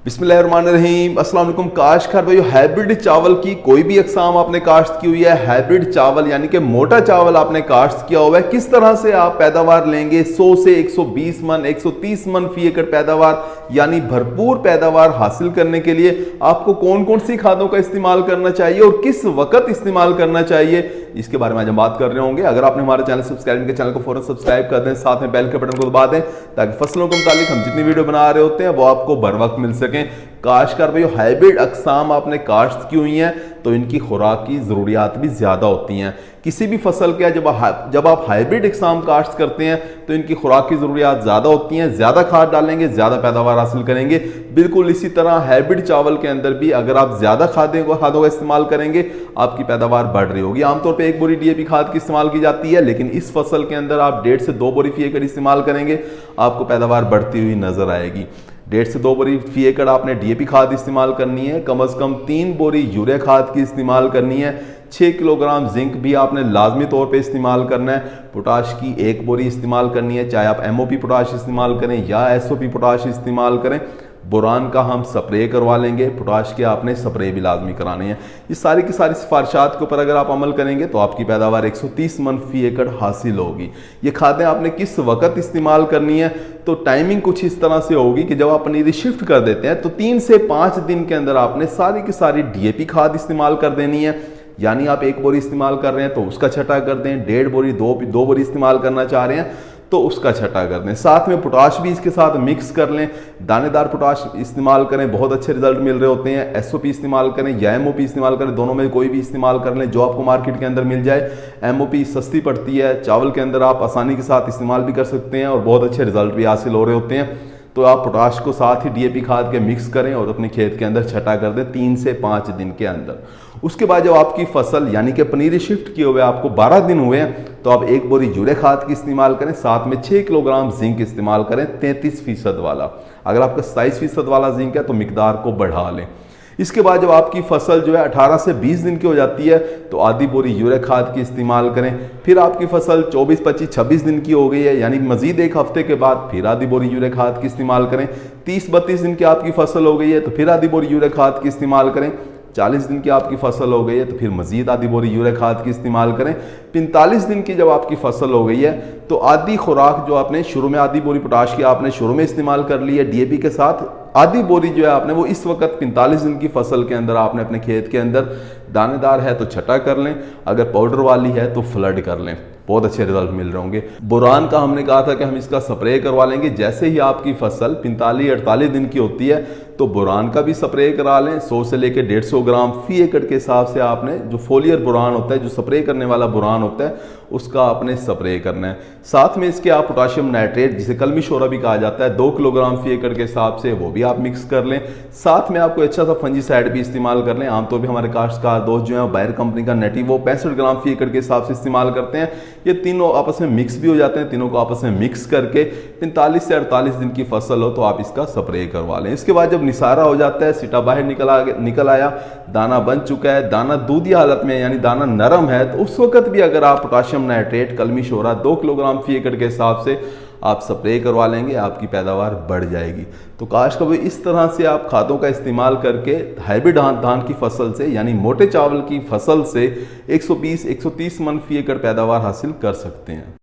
बिस्मिल्लाहिर्रहमानिर्रहीम। अस्सलाम वालेकुम। काश्तकार भाइयों, हाइब्रिड चावल की कोई भी अक़साम आपने काश्त की हुई है, हाइब्रिड चावल यानी कि मोटा चावल आपने काश्त किया हुआ है, किस तरह से आप पैदावार लेंगे 100 से 120 मन 130 मन फी एकड़ पैदावार यानी भरपूर पैदावार हासिल करने के लिए आपको कौन कौन सी खादों का इस्तेमाल करना चाहिए और किस वक्त इस्तेमाल करना चाहिए, इसके बारे में आज हम बात कर रहे होंगे। अगर आपने हमारे चैनल सब्सक्राइब किया, चैनल को फौरन सब्सक्राइब कर दें, साथ में बेल के बटन को दबा दें ताकि फसलों के मुतालिक हम जितनी वीडियो बना रहे होते हैं वो आपको बर वक्त मिल सके। काश्तकार भाइयों, हाइब्रिड अक़साम आपने काश्त की हुई हैं तो इनकी खुराक की ज़रूरियात भी ज़्यादा होती हैं। किसी भी फसल के जब आप हाइब्रिड अक़साम काश्त करते हैं तो इनकी खुराक की ज़रूरियात ज़्यादा होती हैं, ज़्यादा खाद डालेंगे ज़्यादा पैदावार हासिल करेंगे। बिल्कुल इसी तरह हाइब्रिड चावल के अंदर भी अगर आप ज़्यादा खादों का इस्तेमाल करेंगे आपकी पैदावार बढ़ रही होगी। आमतौर पर 1 बोरी DAP खाद की इस्तेमाल की जाती है, लेकिन इस फसल के अंदर आप 1.5 से 2 बोरी फी एकड़ इस्तेमाल करेंगे, आपको पैदावार बढ़ती हुई नजर आएगी। 1.5 से 2 बोरी फी एकड़ आपने DAP खाद इस्तेमाल करनी है, कम से कम 3 बोरी यूरिया खाद की इस्तेमाल करनी है, 6 किलोग्राम जिंक भी आपने लाजमी तौर पे इस्तेमाल करना है, पोटाश की 1 बोरी इस्तेमाल करनी है, चाहे आप MOP पोटाश इस्तेमाल करें या SOP पोटाश इस्तेमाल करें। बोरान का हम स्प्रे करवा लेंगे, पोटाश के आपने स्प्रे भी लाजमी कराने हैं। इस सारी की सारी सिफारिशात के ऊपर अगर आप अमल करेंगे तो आपकी पैदावार 130 मन फी एकड़ हासिल होगी। ये खादें आपने किस वक्त इस्तेमाल करनी है, तो टाइमिंग कुछ इस तरह से होगी कि जब आप पनीरी शिफ्ट कर देते हैं तो 3 से 5 दिन के अंदर आपने सारी की सारी DAP खाद इस्तेमाल कर देनी है। यानी आप 1 बोरी इस्तेमाल कर रहे हैं तो उसका छटा कर दें, 1.5 बोरी 2 बोरी इस्तेमाल करना चाह रहे हैं तो उसका छटा कर दें। साथ में पोटाश भी इसके साथ मिक्स कर लें, दानेदार पोटाश इस्तेमाल करें, बहुत अच्छे रिजल्ट मिल रहे होते हैं। SOP इस्तेमाल करें या MOP इस्तेमाल करें, दोनों में कोई भी इस्तेमाल कर लें जो आपको मार्केट के अंदर मिल जाए। MOP सस्ती पड़ती है, चावल के अंदर आप आसानी के साथ इस्तेमाल भी कर सकते हैं और बहुत अच्छे रिजल्ट भी हासिल हो रहे होते हैं। तो आप पोटाश को साथ ही DAP खाद के मिक्स करें और अपने खेत के अंदर छटा कर दें 3 से 5 दिन के अंदर। उसके बाद जब आपकी फसल यानी कि पनीरी शिफ्ट किए हुए आपको 12 दिन हुए हैं तो आप 1 बोरी यूरिया खाद की इस्तेमाल करें, साथ में 6 किलोग्राम जिंक इस्तेमाल करें 33% वाला। अगर आपका 27% वाला जिंक है तो मिकदार को बढ़ा लें। इसके बाद जब आपकी फसल जो है 18 से 20 दिन की हो जाती है तो आधी बोरी यूरिया खाद की इस्तेमाल करें। फिर आपकी फसल 24, 25, 26 दिन की हो गई है यानी मजीद 1 हफ्ते के बाद फिर आधी बोरी यूरिया खाद की इस्तेमाल करें। 30, 32 दिन की आपकी फसल हो गई है तो फिर आधी बोरी यूरिया खाद की इस्तेमाल करें। 40 दिन की आपकी फसल हो गई है तो फिर मजीद आधी बोरी यूरिया खाद की इस्तेमाल करें। 45 दिन की जब आपकी फसल हो गई है तो आधी खुराक जो आपने शुरू में आधी बोरी पोटाश की आपने शुरू में इस्तेमाल कर ली है DAP के साथ, आधी बोरी जो है आपने वो इस वक्त 45 दिन की फसल के अंदर आपने अपने खेत के अंदर, दानेदार है तो छटा कर लें, अगर पाउडर वाली है तो फ्लड कर लें, बहुत अच्छे रिजल्ट मिल रहे होंगे। बोरान का हमने कहा था कि हम इसका स्प्रे करवा लेंगे। जैसे ही आपकी फसल 45-48 दिन की होती है तो बोरान का भी स्प्रे करा लें। 100 से लेकर 150 ग्राम फी एकड़ के हिसाब से आपने जो फोलियर बोरान होता है, जो स्प्रे करने वाला बोरान होता है, उसका आपने स्प्रे करना है। साथ में इसके आप पोटाशियम नाइट्रेट जिसे कलमी शोरा भी कहा जाता है 2 किलोग्राम फी एकड़ के हिसाब से वो भी आप मिक्स कर लें। साथ में आपको अच्छा सा फंजीसाइड भी इस्तेमाल कर लें। आमतौर पर हमारे काश्तकार दोस्त जो है बायर कंपनी का नेटिवो 65 ग्राम फी एकड़ के हिसाब से इस्तेमाल करते हैं। ये तीनों आपस में मिक्स भी हो जाते हैं, तीनों को आपस में मिक्स करके 45 से 48 दिन की फसल हो तो आप इसका स्प्रे करवा लें। इसके बाद जब निसारा हो जाता है, सीटा बाहर निकल आया, दाना बन चुका है, दाना दूधी हालत में यानी दाना नरम है, तो उस वक्त भी अगर आप पोटाशियम नाइट्रेट कलमी शोरा 2 किलोग्राम फी एकड़ के हिसाब से आप स्प्रे करवा लेंगे, आपकी पैदावार बढ़ जाएगी। तो काश्तकार इस तरह से आप खादों का इस्तेमाल करके हाइब्रिड धान की फसल से यानी मोटे चावल की फसल से 120-130 मन फी एकड़ पैदावार हासिल कर सकते हैं।